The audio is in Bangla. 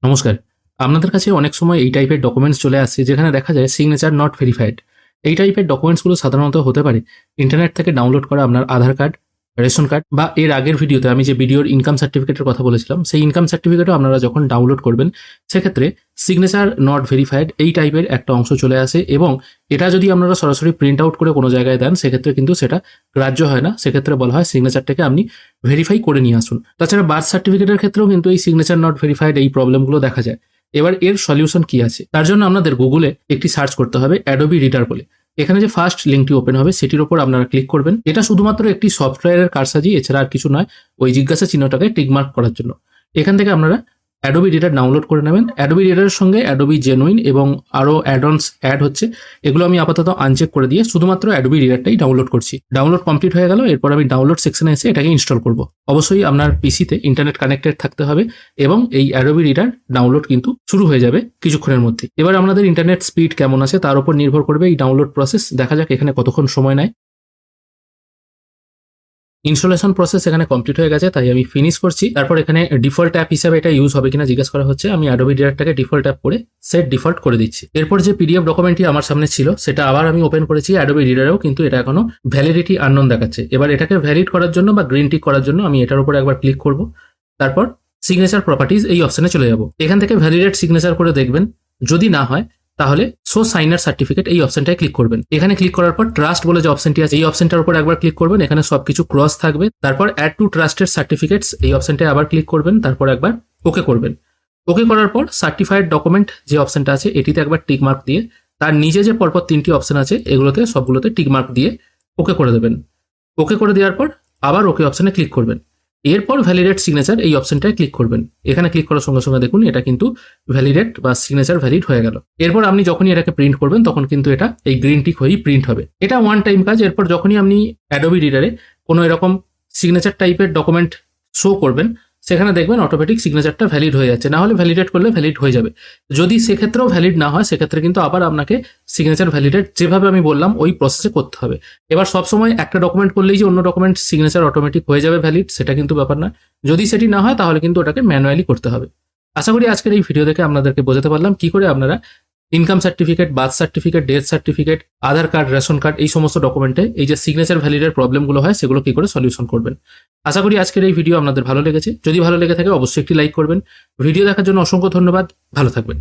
নমস্কার। আপনাদের কাছে অনেক সময় এই টাইপের ডকুমেন্টস চলে আসছে যেখানে দেখা যায় সিগনেচার নট ভেরিফাইড। এই টাইপের ডকুমেন্টসগুলো সাধারণত হতে পারে ইন্টারনেট থেকে ডাউনলোড করা আপনার আধার কার্ড, রেশন কার্ড বা এর আগের ভিডিওতে আমি যে ভিডিওর ইনকাম সার্টিফিকেটের কথা বলেছিলাম, সেই ইনকাম সার্টিফিকেটও আপনারা যখন ডাউনলোড করবেন সেক্ষেত্রে সিগনেচার নট ভেরিফাইড এই টাইপের একটা অংশ চলে আসে এবং এটা যদি আপনারা সরাসরি প্রিন্ট আউট করে কোনো জায়গায় দেন সেক্ষেত্রে কিন্তু সেটা গ্রাহ্য হয় না। সেক্ষেত্রে বলা হয় সিগনেচারটাকে আপনি ভেরিফাই করে নিয়ে আসুন। তাছাড়া বার্থ সার্টিফিকেটের ক্ষেত্রেও কিন্তু এই সিগনেচার নট ভেরিফাইড এই প্রবলেমগুলো দেখা যায়। এবার এর সলিউশন কি আছে? তার জন্য আপনাদের গুগলে একটি সার্চ করতে হবে অ্যাডোবি রিডার বলে। এখানে যে ফার্স্ট লিঙ্কটি ওপেন হবে সেটির উপর আপনারা ক্লিক করবেন। এটা শুধুমাত্র একটি সফটওয়্যারের কারসাজি, এছাড়া আর কিছু নয়। ওই জিজ্ঞাসা চিহ্নটাকে টিকমার্ক করার জন্য এখান থেকে আপনারা অ্যাডোবি রিডার ডাউনলোড করে নেবেন। অ্যাডোবি রিডারের সঙ্গে অ্যাডোবি জেনুইন এবং আরও অ্যাডঅনস অ্যাড হচ্ছে, এগুলো আমি আপাতত আনচেক করে দিয়ে শুধুমাত্র অ্যাডোবি রিডারটাই ডাউনলোড করছি। ডাউনলোড কমপ্লিট হয়ে গেল। এরপর আমি ডাউনলোড সেকশনে এসে এটাকে ইনস্টল করব। অবশ্যই আপনার পিসিতে ইন্টারনেট কানেক্টেড থাকতে হবে এবং এই অ্যাডোবি রিডার ডাউনলোড কিন্তু শুরু হয়ে যাবে কিছুক্ষণের মধ্যে। এবার আপনাদের ইন্টারনেট স্পিড কেমন আছে তার উপর নির্ভর করবে এই ডাউনলোড প্রসেস। দেখা যাক এখানে কতক্ষণ সময় নেয়। ইনস্টলেশন প্রসেস এখানে কমপ্লিট হয়ে গেছে, তাই আমি ফিনিশ করছি। তারপর এখানে ডিফল্ট অ্যাপ হিসাবে এটা ইউজ হবে কিনা জিজ্ঞাসা করা হচ্ছে। আমি অ্যাডোবি রিডারটাকে ডিফল্ট অ্যাপ করে সেট ডিফল্ট করে দিচ্ছি। এরপর যে পিডিএফ ডকুমেন্টটি আমার সামনে ছিল সেটা আবার আমি ওপেন করেছি অ্যাডোবি রিডারেও, কিন্তু এটা এখনো ভ্যালিডিটি আননোন দেখাচ্ছে। এবার এটাকে ভ্যালিড করার জন্য বা গ্রিন টিক করার জন্য আমি এটার উপর একবার ক্লিক করব। তারপর সিগনেচার প্রপার্টিজ এই অপশনে চলে যাব। এখান থেকে ভ্যালিডেট সিগনেচার করে দেখবেন। যদি না হয় তাহলে শো সাইনার সার্টিফিকেট এই অপশনটায় ক্লিক করবেন। এখানে ক্লিক করার পর ট্রাস্ট বলে যে অপশনটি আছে এই অপশনটার উপর একবার ক্লিক করবেন। এখানে সবকিছু ক্রস থাকবে। তারপর অ্যাড টু ট্রাস্টেড সার্টিফিকেটস এই অপশনটায় আবার ক্লিক করবেন। তারপর একবার ওকে করবেন। ওকে করার পর সার্টিফাইড ডকুমেন্ট যে অপশনটা আছে এটিতে একবার টিক মার্ক দিয়ে তার নিচে যে পরপর তিনটি অপশন আছে এগুলোতে সবগুলোতে টিক মার্ক দিয়ে ওকে করে দেবেন। ওকে করে দেওয়ার পর আবার ওকে অপশনে ক্লিক করবেন। এরপর ভ্যালিডেট সিগনেচার এই অপশনটায় ক্লিক করবেন। এখানে ক্লিক করার সঙ্গে সঙ্গে দেখুন এটা কিন্তু ভ্যালিডেট বা সিগনেচার ভ্যালিড হয়ে গেল। এরপর আপনি যখনই এটাকে প্রিন্ট করবেন তখন কিন্তু এটা এই গ্রিন টিক হয়েই প্রিন্ট হবে। এটা ওয়ান টাইম কাজ। এরপর যখনই আপনি অ্যাডোবি রিডারে কোনো এরকম সিগনেচার টাইপের ডকুমেন্ট শো করবেন সেখানে দেখবেন অটোমেটিক সিগনেচারটা ভ্যালিড হয়ে যাচ্ছে। না হলে ভ্যালিডেট করলে ভ্যালিড হয়ে যাবে। যদি সেক্ষেত্রেও ভ্যালিড না হয় সেক্ষেত্রে কিন্তু আবার আপনাকে সিগনেচার ভ্যালিডেট যেভাবে আমি বললাম ওই প্রসেসে করতে হবে। এবার সবসময় একটা ডকুমেন্ট করলেই যে অন্য ডকুমেন্ট সিগনেচার অটোমেটিক হয়ে যাবে ভ্যালিড, সেটা কিন্তু ব্যাপার না। যদি সেটি না হয় তাহলে কিন্তু ওটাকে ম্যানুয়ালি করতে হবে। আশা করি আজকের এই ভিডিও দেখে আপনাদেরকে বোঝাতে পারলাম কি করে আপনারা income certificate, birth certificate, death certificate, Aadhaar card, ration card এই সমস্ত ডকুমেন্টে এই যে সিগনেচার ভ্যালিডের প্রবলেমগুলো হয় সেগুলো কি করে সলিউশন করবেন। আশা করি আজকের এই ভিডিও আপনাদের ভালো লেগেছে। যদি ভালো লেগে থাকে অবশ্যই একটি লাইক করবেন। ভিডিও দেখার জন্য অসংখ্য ধন্যবাদ। ভালো থাকবেন।